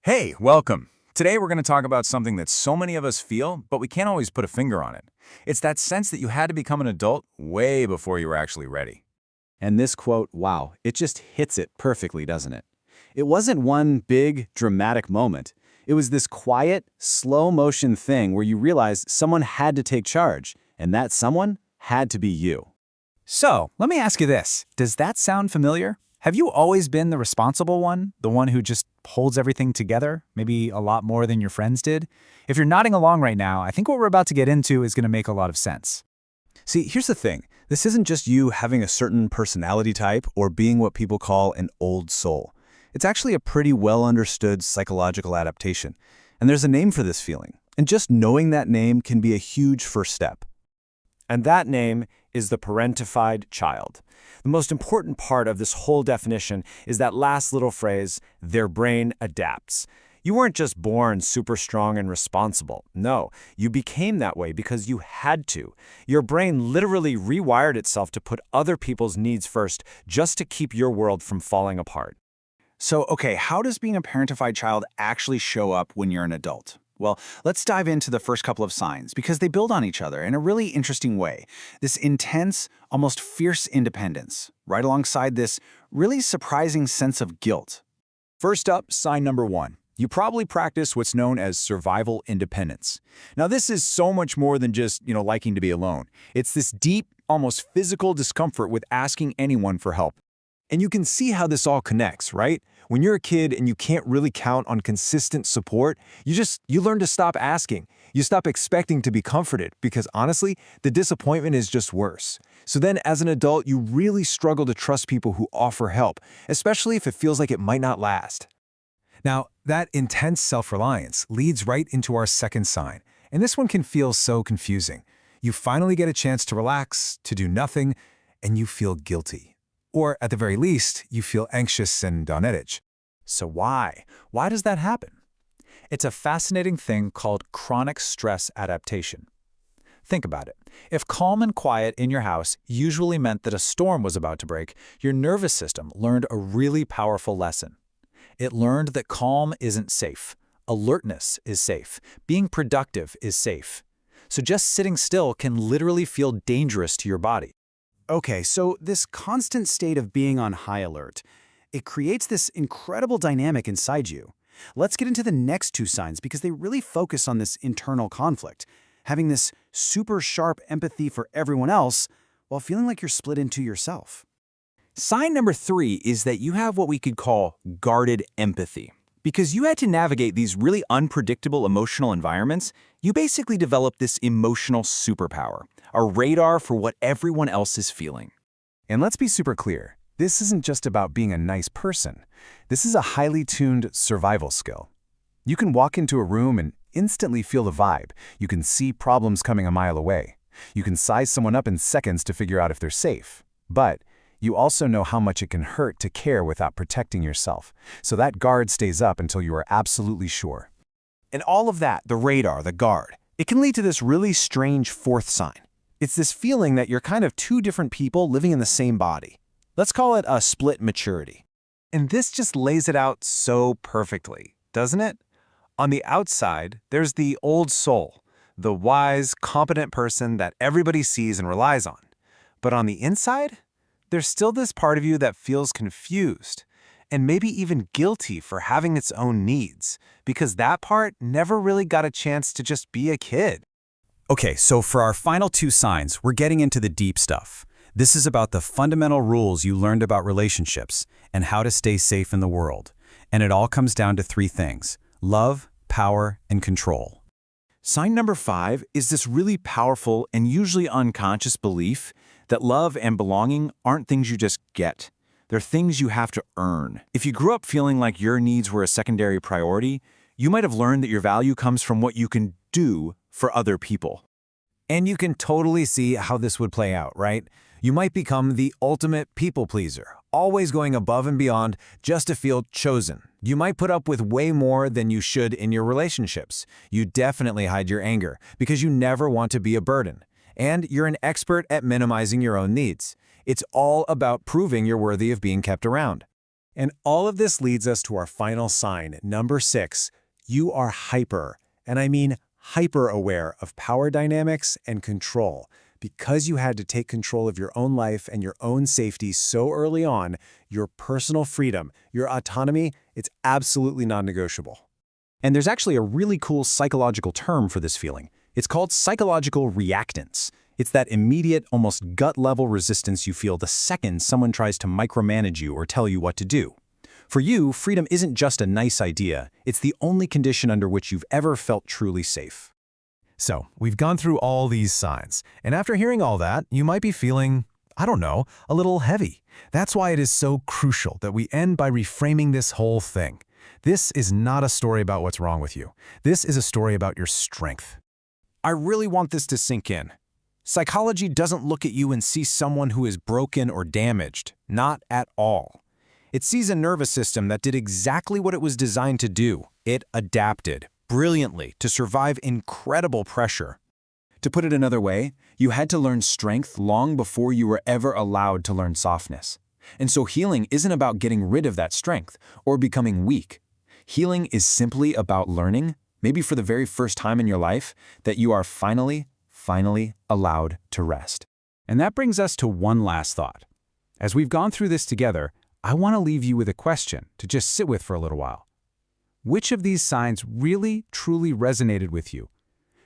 Hey, welcome. Today we're going to talk about something that so many of us feel, but we can't always put a finger on it. It's that sense that you had to become an adult way before you were actually ready. And this quote, wow, it just hits it perfectly, doesn't it? It wasn't one big, dramatic moment. It was this quiet, slow-motion thing where you realized someone had to take charge, and that someone had to be you. So, let me ask you this. Does that sound familiar? Have you always been the responsible one? The one who just holds everything together? Maybe a lot more than your friends did? If you're nodding along right now, I think what we're about to get into is going to make a lot of sense. See, here's the thing. This isn't just you having a certain personality type or being what people call an old soul. It's actually a pretty well-understood psychological adaptation. And there's a name for this feeling. And just knowing that name can be a huge first step. And that name is the parentified child. The most important part of this whole definition is that last little phrase, their brain adapts. You weren't just born super strong and responsible. No, you became that way because you had to. Your brain literally rewired itself to put other people's needs first just to keep your world from falling apart. So, okay, how does being a parentified child actually show up when you're an adult? Well, let's dive into the first couple of signs because they build on each other in a really interesting way. This intense, almost fierce independence, right alongside this really surprising sense of guilt. First up, sign number one. You probably practice what's known as survival independence. Now, this is so much more than just, liking to be alone. It's this deep, almost physical discomfort with asking anyone for help. And you can see how this all connects, right? When you're a kid and you can't really count on consistent support, you learn to stop asking. You stop expecting to be comforted because honestly, the disappointment is just worse. So then as an adult, you really struggle to trust people who offer help, especially if it feels like it might not last. Now, that intense self-reliance leads right into our second sign, and this one can feel so confusing. You finally get a chance to relax, to do nothing, and you feel guilty. Or, at the very least, you feel anxious and on edge. So why? Why does that happen? It's a fascinating thing called chronic stress adaptation. Think about it. If calm and quiet in your house usually meant that a storm was about to break, your nervous system learned a really powerful lesson. It learned that calm isn't safe. Alertness is safe. Being productive is safe. So just sitting still can literally feel dangerous to your body. Okay, so this constant state of being on high alert, it creates this incredible dynamic inside you. Let's get into the next two signs because they really focus on this internal conflict, having this super sharp empathy for everyone else while feeling like you're split into yourself. Sign number three is that you have what we could call guarded empathy. Because you had to navigate these really unpredictable emotional environments, you basically developed this emotional superpower, a radar for what everyone else is feeling. And let's be super clear, this isn't just about being a nice person. This is a highly tuned survival skill. You can walk into a room and instantly feel the vibe. You can see problems coming a mile away. You can size someone up in seconds to figure out if they're safe. But you also know how much it can hurt to care without protecting yourself. So that guard stays up until you are absolutely sure. And all of that, the radar, the guard, it can lead to this really strange fourth sign. It's this feeling that you're kind of two different people living in the same body. Let's call it a split maturity. And this just lays it out so perfectly, doesn't it? On the outside, there's the old soul, the wise, competent person that everybody sees and relies on. But on the inside, there's still this part of you that feels confused and maybe even guilty for having its own needs because that part never really got a chance to just be a kid. Okay, so for our final two signs, we're getting into the deep stuff. This is about the fundamental rules you learned about relationships and how to stay safe in the world. And it all comes down to three things: love, power, and control. Sign number 5 is this really powerful and usually unconscious belief that love and belonging aren't things you just get. They're things you have to earn. If you grew up feeling like your needs were a secondary priority, you might have learned that your value comes from what you can do for other people. And you can totally see how this would play out, right? You might become the ultimate people pleaser, always going above and beyond just to feel chosen. You might put up with way more than you should in your relationships. You definitely hide your anger because you never want to be a burden. And you're an expert at minimizing your own needs. It's all about proving you're worthy of being kept around. And all of this leads us to our final sign, number 6. You are hyper, and I mean hyper-aware of power dynamics and control. Because you had to take control of your own life and your own safety so early on, your personal freedom, your autonomy, it's absolutely non-negotiable. And there's actually a really cool psychological term for this feeling. It's called psychological reactance. It's that immediate, almost gut-level resistance you feel the second someone tries to micromanage you or tell you what to do. For you, freedom isn't just a nice idea, it's the only condition under which you've ever felt truly safe. So, we've gone through all these signs, and after hearing all that, you might be feeling, I don't know, a little heavy. That's why it is so crucial that we end by reframing this whole thing. This is not a story about what's wrong with you. This is a story about your strength. I really want this to sink in. Psychology doesn't look at you and see someone who is broken or damaged. Not at all. It sees a nervous system that did exactly what it was designed to do. It adapted brilliantly to survive incredible pressure. To put it another way, you had to learn strength long before you were ever allowed to learn softness. And so healing isn't about getting rid of that strength or becoming weak. Healing is simply about learning, maybe for the very first time in your life, that you are finally allowed to rest. And that brings us to one last thought. As we've gone through this together, I want to leave you with a question to just sit with for a little while. Which of these signs really, truly resonated with you?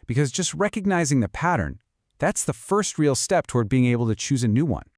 Because just recognizing the pattern, that's the first real step toward being able to choose a new one.